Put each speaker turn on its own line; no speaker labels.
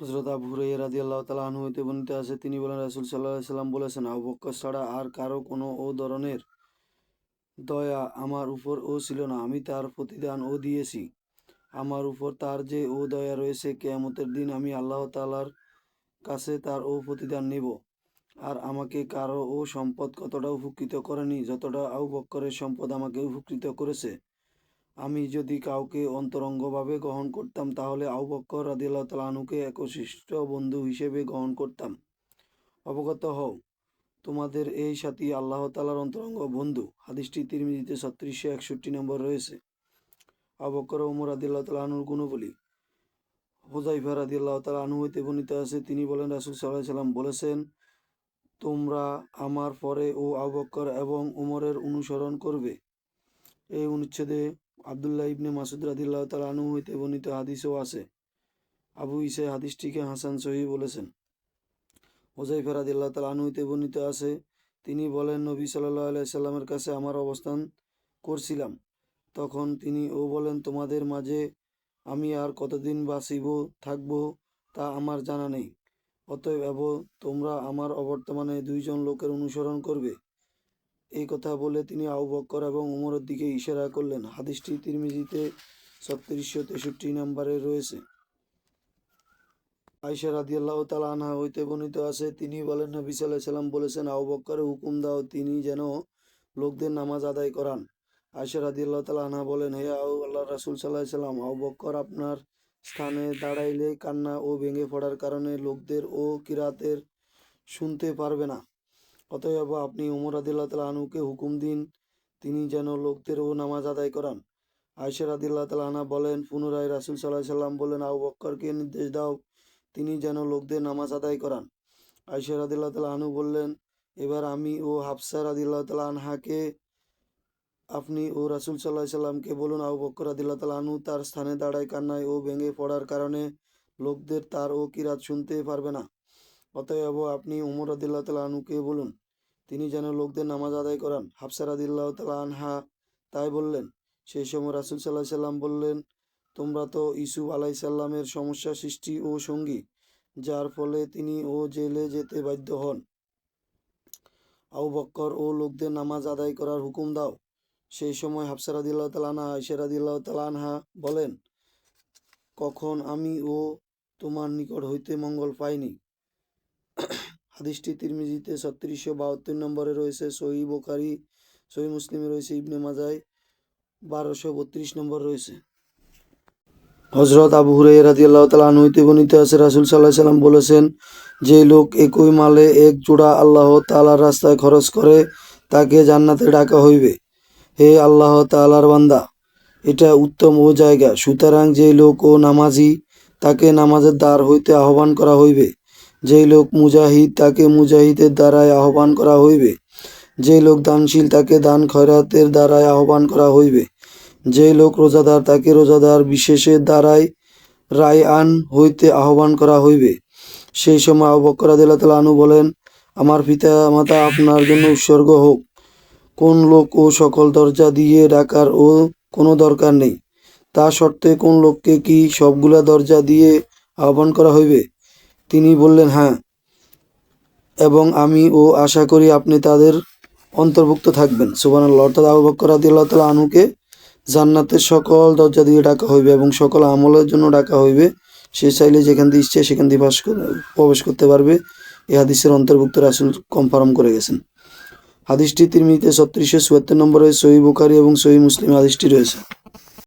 হযরত আবু হুরায়রা রাদিয়াল্লাহু তাআলা আনহু হতে বর্ণিত আছে, তিনি বলেন, রাসূল সাল্লাল্লাহু আলাইহি সাল্লাম বলেছেন, আবু বকর ছাড়া আর কারো কোনো ও ধরনের দয়া আমার উপর ও ছিল না। আমি তার প্রতিদান ও দিয়েছি। আমার উপর তার যে ও দয়া রয়েছে, কিয়ামতের দিন আমি আল্লাহ তাআলার কাছে তার ও প্রতিদান নেব। আর আমাকে কারো ও সম্পদ কতটা উপকৃত করেনি যতটা আবু বকরের সম্পদ আমাকে উপকৃত করেছে। আমি যদি কাউকে অন্তরঙ্গভাবে গ্রহণ করতাম তাহলে আবু বকর রাদিয়াল্লাহু তাআলা আনহুকে একনিষ্ঠ বন্ধু হিসেবে গ্রহণ করতাম। অবগত হও, তোমাদের এই সাথী আল্লাহ তাআলার অন্তরঙ্গ বন্ধু। হাদিসটি তিরমিজিতে 3661 নম্বর রয়েছে। আবু বকর ও ওমর রাদিয়াল্লাহু তাআলা আনহুর গুণাবলী। হুযায়ফা রাদিয়াল্লাহু তাআলা আনহু হতে বর্ণিত আছে, তিনি বলেন, রাসূল সাল্লাল্লাহু আলাইহি সাল্লাম বলেছেন, তোমরা আমার পরে ও আবু বকর এবং উমরের অনুসরণ করবে। এই অনুচ্ছেদে আব্দুল্লাহ ইবনে মাসউদ রাদিয়াল্লাহু তাআলা আনহু হতে বর্ণিত হাদিসও আছে। আবু ঈসা হাদিসটিকে হাসান সহিহ বলেছেন। হুযায়ফা রাদিয়াল্লাহু তাআলা আনহু হতে বর্ণিত আছে, তিনি বলেন, নবী সাল্লাল্লাহু আলাইহি সাল্লামের কাছে আমার অবস্থান করছিলাম। তখন তিনি ও বলেন, তোমাদের মাঝে আমি আর কতদিন বাঁচিব থাকব তা আমার জানা নেই। অতএব তোমরা আমার অবর্তমানে দুইজন লোকের অনুসরণ করবে। এই কথা বলে তিনি আবু বকর এবং উমরের দিকে ইশারা করলেন। হাদিসটি তিরমিজিতে 3663 নম্বরে রয়েছে। আয়েশা রাদিয়াল্লাহু তাআলা আনহা হইতে বর্ণিত আছে, তিনি বলেন, নবী সাল্লাল্লাহু আলাইহি সাল্লাম বলেছেন, আবু বকরকে হুকুম দাও তিনি যেন লোকদের নামাজ আদায় করান। আয়েশা রাদিয়াল্লাহু তাআলা আনহা বলেন, হে আল্লাহর রাসূল সাল্লাল্লাহু আলাইহি সাল্লাম, আবু বকর আপনার স্থানে দাঁড়াইলে কান্না ও ভেঙে পড়ার কারণে লোকদের ও কিরাতের শুনতে পারবে না। অতএব আপনি ওমর রাদিয়াল্লাহু তাআলা আনহুকে হুকুম দিন তিনি যেন লোকদের ও নামাজ আদায় করান। আয়েশা রাদিয়াল্লাহু তাআলা আনহা বলেন, পুনরায় রাসূল সাল্লাল্লাহু আলাইহি সাল্লাম বললেন, আবু বকরকে নির্দেশ দাও তিনি যেন লোকদের নামাজ আদায় করান। আয়েশা রাদিয়াল্লাহু তাআলা আনহু বললেন, এবার আমি ও হাফসা রাদিয়াল্লাহু তাআলা আনহাকে আপনি ও রাসূল সাল্লাল্লাহু আলাইহি সাল্লামকে বলুন, আবু বকর রাদিয়াল্লাহু তাআলা আনহু তার স্থানে দাঁড়ায় কান্নায় ও ভেঙে পড়ার কারণে লোকদের তার ও কিরাত শুনতে পারবে না। অতএব আপনি ওমর রাদিয়াল্লাহু তাআলা আনহুকে বলুন তিনি যেন লোকদের নামাজ আদায় করান। হাফসা রাদিয়াল্লাহু তাআলা আনহা তাই বললেন। সেই সময় রাসূল সাল্লাল্লাহু আলাইহি সাল্লাম বললেন, তোমরা তো ইউসুফ আলাইহিস সালামের সমস্যা সৃষ্টি ও সঙ্গী, যার ফলে তিনি ও জেলে যেতে বাধ্য হন। আবু বকর ও লোকদের নামাজ আদায় করার হুকুম দাও। সেই সময় হাফসা রাদিয়াল্লাহু তাআলা আনহা আয়েশা রাদিয়াল্লাহু তাআলা আনহা বলেন, কখন আমি ও তোমার নিকট হইতে মঙ্গল পাইনি। হাদিসটি তিরমিজিতে 3672 নম্বরে রয়েছে। সহিহ বুখারী, সহিহ মুসলিমে রয়েছে। ইবনে মাজায় 1232 নম্বর রয়েছে। হযরত আবু হুরায়রা রাদিয়াল্লাহু তাআলা আনহু হতে বর্ণিত আছে, রাসূল সাল্লাল্লাহু আলাইহি সাল্লাম বলেছেন, যে লোক একই মালে এক জোড়া আল্লাহ তাআলার রাস্তায় খরচ করে তাকে জান্নাতে ডাকা হইবে। হে আল্লাহ তাআলার বান্দা, এটা উত্তম ও জায়গা। সুতরাং যে লোক ও নামাজি তাকে নামাজের দ্বার হইতে আহ্বান করা হইবে। যেই লোক মুজাহিদ তাকে মুজাহিদের দ্বারায় আহ্বান করা হইবে। যে লোক দানশীল তাকে দান খয়রাতের দ্বারায় আহ্বান করা হইবে। যে লোক রোজাদার তাকে রোজাদার বিশেষের দ্বারাই রায়আন হইতে আহ্বান করা হইবে। সেই সময় আবু বকর রাদিয়াল্লাহু তাআলা আনহু বলেন, আমার পিতা মাতা আপনার জন্য উৎসর্গ হোক। কোন লোক ও সকল দরজা দিয়ে ডাকার ও কোনো দরকার নেই। তা সত্ত্বে কোন লোককে কি সবগুলা দরজা দিয়ে আহ্বান করা হইবে? তিনি বললেন, হ্যাঁ, এবং আমি ও আশা করি আপনি তাদের অন্তর্ভুক্ত থাকবেন। সুবহানাল্লাহ। অর্থাৎ আবু বকর রাদিয়াল্লাহু তাআলা আনহুকে জান্নাতের সকল দরজা দিয়ে ডাকা হইবে এবং সকল আমলের জন্য ডাকা হইবে। সে চাইলে যেখান দিয়ে ইচ্ছে সেখান দিয়ে প্রবেশ করতে পারবে। এই হাদিসের অন্তর্ভুক্ত রাসূল কনফার্ম করে গেছেন। হাদিসটি তিরমিজিতে 3674 নম্বরে, সহিহ বুখারী এবং সহিহ মুসলিম হাদিসটি রয়েছে।